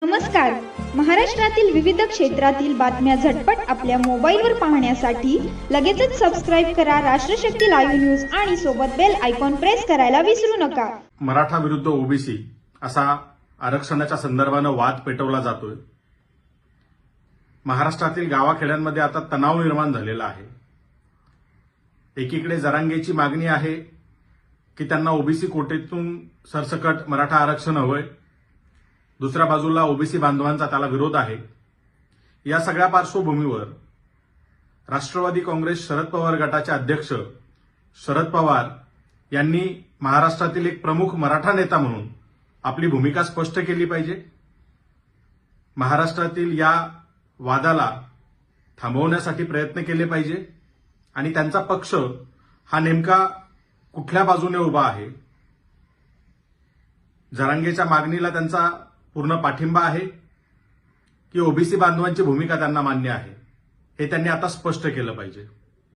नमस्कार. महाराष्ट्रातील विविध क्षेत्रातील बातम्या झटपट आपल्या मोबाईलवर पाहण्यासाठी लगेचच सबस्क्राईब करा राष्ट्रशक्ती लाईव्ह न्यूज आणि सोबत बेल आयकॉन प्रेस करायला विसरू नका. मराठा विरुद्ध ओबीसी असा आरक्षणाच्या संदर्भानं वाद पेटवला जातोय. महाराष्ट्रातील गावाखेड्यांमध्ये आता तणाव निर्माण झालेला आहे. एकीकडे जरांगेची मागणी आहे की त्यांना ओबीसी कोटेतून सरसकट मराठा आरक्षण हवंय, दुसऱ्या बाजूला ओबीसी बांधवांचा त्याला विरोध आहे. या सगळ्या पार्श्वभूमीवर राष्ट्रवादी काँग्रेस शरद पवार गटाचे अध्यक्ष शरद पवार यांनी महाराष्ट्रातील एक प्रमुख मराठा नेता म्हणून आपली भूमिका स्पष्ट केली पाहिजे. महाराष्ट्रातील या वादाला थांबवण्यासाठी प्रयत्न केले पाहिजे आणि त्यांचा पक्ष हा नेमका कुठल्या बाजूने उभा आहे. जरांगेच्या मागणीला त्यांचा पूर्ण पाठिंबा आहे की ओबीसी बांधवांची भूमिका त्यांना मान्य आहे, हे त्यांनी आता स्पष्ट केलं पाहिजे.